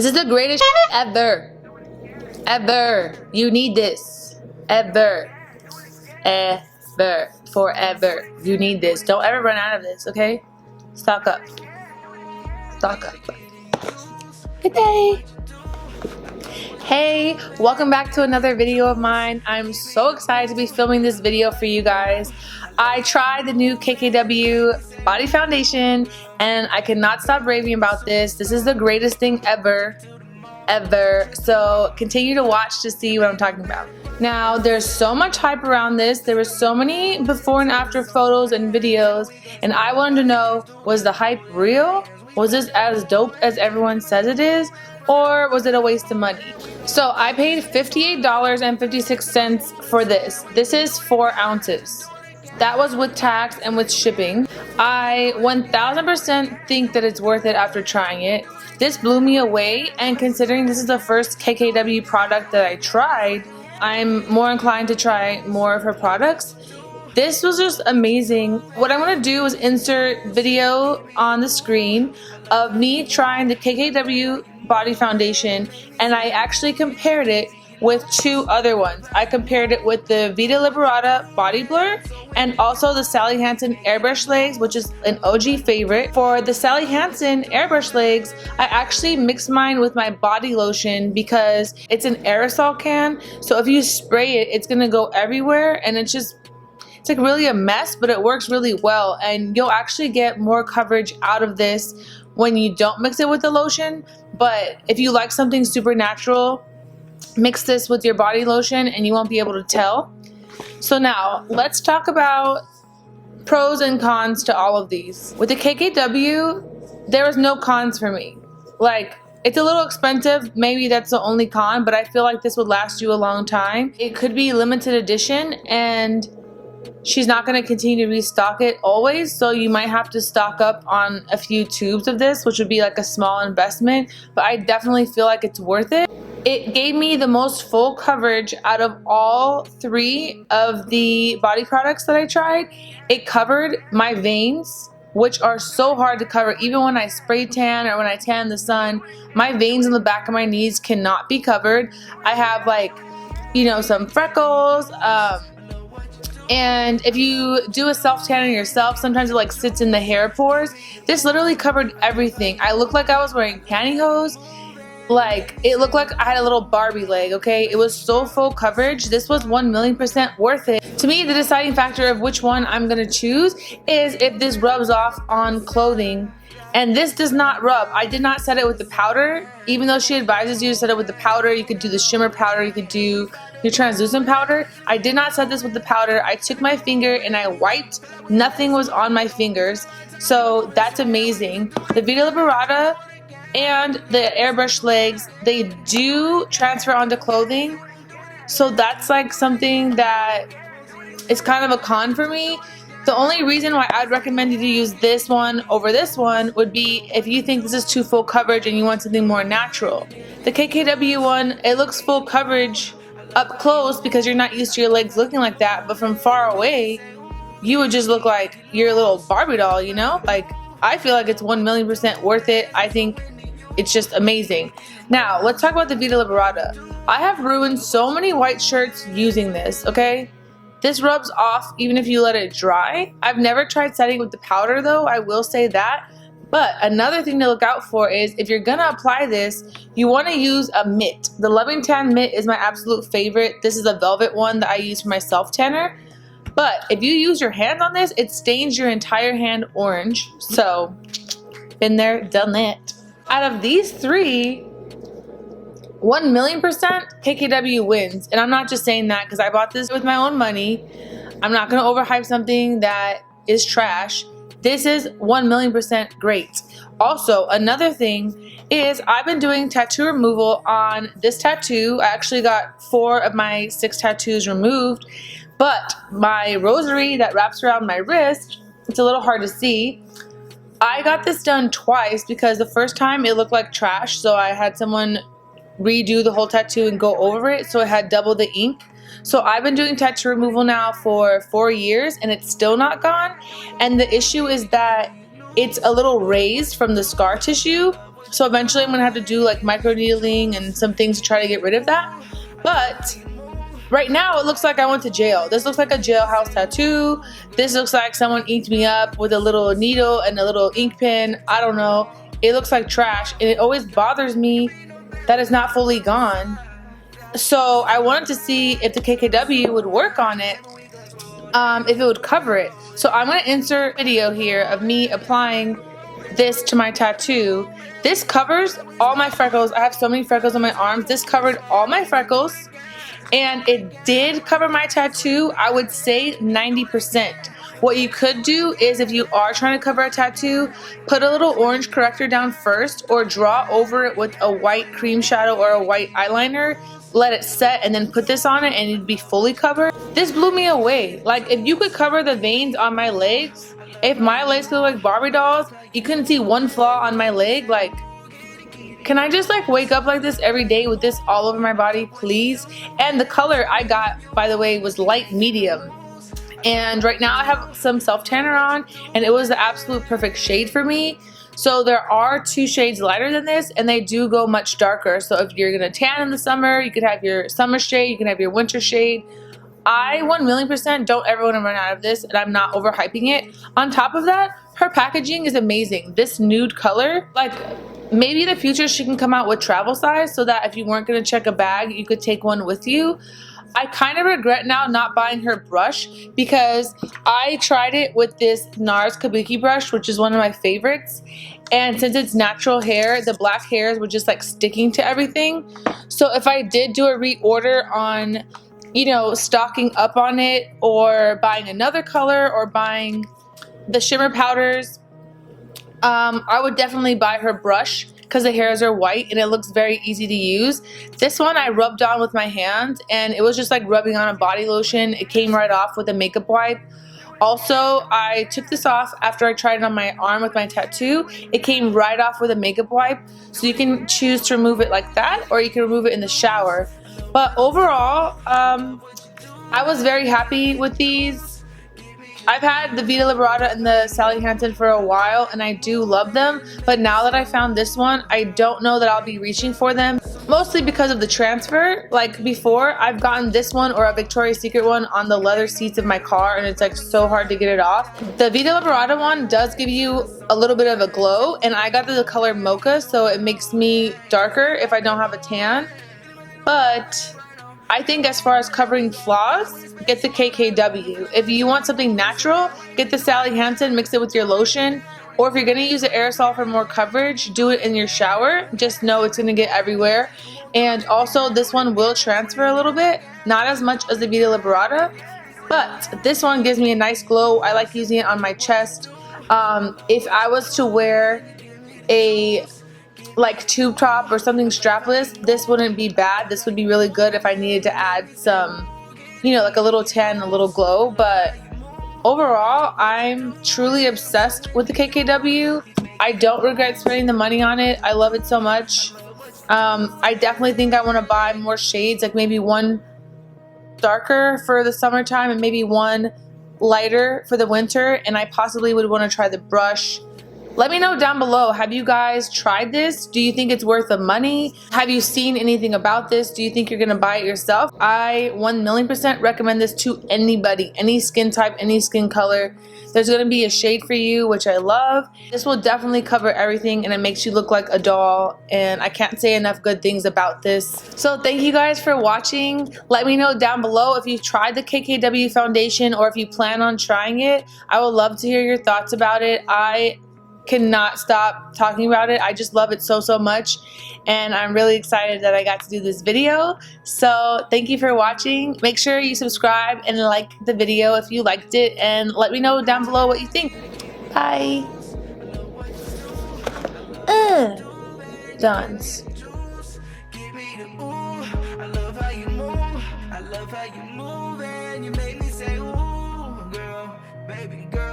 This is the greatest ever. Ever. You need this. Ever. Ever. Forever. You need this. Don't ever run out of this, okay? Stock up. Stock up. Good day. Hey, welcome back to another video of mine. I'm so excited to be filming this video for you guys. I tried the new KKW body foundation and I cannot stop raving about this. This is the greatest thing ever. So continue to watch to see what I'm talking about. Now, there's so much hype around this. There were so many before and after photos and videos, and I wanted to know, was the hype real? Was this as dope as everyone says it is? Or was it a waste of money? So I paid $58.56 for this. This is 4 ounces. That was with tax and with shipping. I 1000% think that it's worth it after trying it. This blew me away, and considering this is the first KKW product that I tried, I'm more inclined to try more of her products. This was just amazing. What I'm going to do is insert video on the screen of me trying the KKW body foundation, and I actually compared it with 2 other ones. I compared it with the Vita Liberata Body Blur and also the Sally Hansen Airbrush Legs, which is an OG favorite. For the Sally Hansen Airbrush Legs, I actually mixed mine with my body lotion because it's an aerosol can, so if you spray it, it's gonna go everywhere, and it's like really a mess, but it works really well, and you'll actually get more coverage out of this when you don't mix it with the lotion. But if you like something super natural, mix this with your body lotion and you won't be able to tell. So now let's talk about pros and cons to all of these. With the KKW, there was no cons for me. Like, it's a little expensive, maybe that's the only con, but I feel like this would last you a long time. It could be limited edition, and she's not going to continue to restock it always, so you might have to stock up on a few tubes of this, which would be like a small investment, but I definitely feel like it's worth it. It gave me the most full coverage out of all 3 of the body products that I tried. It covered my veins, which are so hard to cover. Even when I spray tan or when I tan in the sun, my veins in the back of my knees cannot be covered. I have, like, you know, some freckles, and if you do a self-tanning yourself, sometimes it like sits in the hair pores. This literally covered everything. I looked like I was wearing pantyhose. Like, it looked like I had a little Barbie leg, okay? It was so full coverage. This was 1,000,000% worth it. To me, the deciding factor of which one I'm gonna choose is if this rubs off on clothing. And this does not rub. I did not set it with the powder, even though she advises you to set it with the powder. You could do the shimmer powder, you could do your translucent powder. I did not set this with the powder. I took my finger and I wiped. Nothing was on my fingers. So that's amazing. The Vita Liberata and the Airbrush Legs, they do transfer onto clothing. So that's like something that is kind of a con for me. The only reason why I'd recommend you to use this one over this one would be if you think this is too full coverage and you want something more natural. The KKW one, it looks full coverage up close because you're not used to your legs looking like that, but from far away, you would just look like you're a little Barbie doll, you know? Like, I feel like it's 1,000,000% worth it. I think it's just amazing. Now, let's talk about the Vita Liberata. I have ruined so many white shirts using this, okay? This rubs off even if you let it dry. I've never tried setting with the powder though, I will say that. But another thing to look out for is if you're gonna apply this, you wanna use a mitt. The Loving Tan mitt is my absolute favorite. This is a velvet one that I use for my self tanner. But if you use your hand on this, it stains your entire hand orange. So, been there, done that. Out of these 3, 1,000,000% KKW wins. And I'm not just saying that because I bought this with my own money. I'm not going to overhype something that is trash. This is 1,000,000% great. Also, another thing is I've been doing tattoo removal on this tattoo. I actually got 4 of my 6 tattoos removed. But my rosary that wraps around my wrist, it's a little hard to see. I got this done twice because the first time it looked like trash, so I had someone redo the whole tattoo and go over it, so it had double the ink. So I've been doing tattoo removal now for 4 years and it's still not gone. And the issue is that it's a little raised from the scar tissue, So eventually I'm gonna have to do like microneedling and some things to try to get rid of that. But right now it looks like I went to jail. This looks like a jailhouse tattoo. This looks like someone inked me up with a little needle and a little ink pen. I don't know. It looks like trash, and it always bothers me that it's not fully gone. So I wanted to see if the KKW would work on it, if it would cover it. So I'm gonna insert a video here of me applying this to my tattoo. This covers all my freckles. I have so many freckles on my arms. This covered all my freckles, and it did cover my tattoo. I would say 90%. What you could do is, if you are trying to cover a tattoo, put a little orange corrector down first, or draw over it with a white cream shadow or a white eyeliner. Let it set and then put this on it and it'd be fully covered. This blew me away. Like, if you could cover the veins on my legs, if my legs could look like Barbie dolls, you couldn't see one flaw on my leg. Like, can I just like wake up like this every day with this all over my body, please? And the color I got, by the way, was light medium. And right now I have some self tanner on, and it was the absolute perfect shade for me. So there are 2 shades lighter than this, and they do go much darker. So if you're gonna tan in the summer, you could have your summer shade, you can have your winter shade. I 1,000,000% don't ever want to run out of this, and I'm not overhyping it. On top of that, her packaging is amazing. This nude color, like, maybe in the future she can come out with travel size, so that if you weren't gonna check a bag, you could take one with you. I kind of regret now not buying her brush, because I tried it with this NARS Kabuki brush, which is one of my favorites, and since it's natural hair, the black hairs were just like sticking to everything. So if I did do a reorder on, you know, stocking up on it, or buying another color, or buying the shimmer powders, I would definitely buy her brush, because the hairs are white and it looks very easy to use. This one I rubbed on with my hands, and it was just like rubbing on a body lotion. It came right off with a makeup wipe. Also, I took this off after I tried it on my arm with my tattoo. It came right off with a makeup wipe, so you can choose to remove it like that, or you can remove it in the shower. But overall, I was very happy with these. I've had the Vita Liberata and the Sally Hansen for a while, and I do love them, but now that I found this one, I don't know that I'll be reaching for them, mostly because of the transfer. Like before, I've gotten this one or a Victoria's Secret one on the leather seats of my car, and it's like so hard to get it off. The Vita Liberata one does give you a little bit of a glow, and I got the color mocha, so it makes me darker if I don't have a tan. But I think as far as covering flaws, get the KKW. If you want something natural, get the Sally Hansen, mix it with your lotion. Or if you're going to use an aerosol for more coverage, do it in your shower. Just know it's going to get everywhere. And also, this one will transfer a little bit. Not as much as the Vita Liberata, but this one gives me a nice glow. I like using it on my chest. If I was to wear a like tube top or something strapless, this wouldn't be bad. This would be really good if I needed to add some, you know, like a little tan, a little glow. But overall, I'm truly obsessed with the KKW. I don't regret spending the money on it. I love it so much. I definitely think I want to buy more shades, like maybe one darker for the summertime and maybe one lighter for the winter. And I possibly would want to try the brush. Let me know down below, have you guys tried this? Do you think it's worth the money? Have you seen anything about this? Do you think you're gonna buy it yourself? I 1,000,000% recommend this to anybody, any skin type, any skin color. There's gonna be a shade for you, which I love. This will definitely cover everything, and it makes you look like a doll, and I can't say enough good things about this. So thank you guys for watching. Let me know down below if you've tried the KKW foundation or if you plan on trying it. I would love to hear your thoughts about it. I cannot stop talking about it. I just love it so much, and I'm really excited that I got to do this video. So thank you for watching. Make sure you subscribe and like the video if you liked it, and let me know down below what you think. Bye. Dance. I love how you move, and you make me say, ooh, girl, baby girl.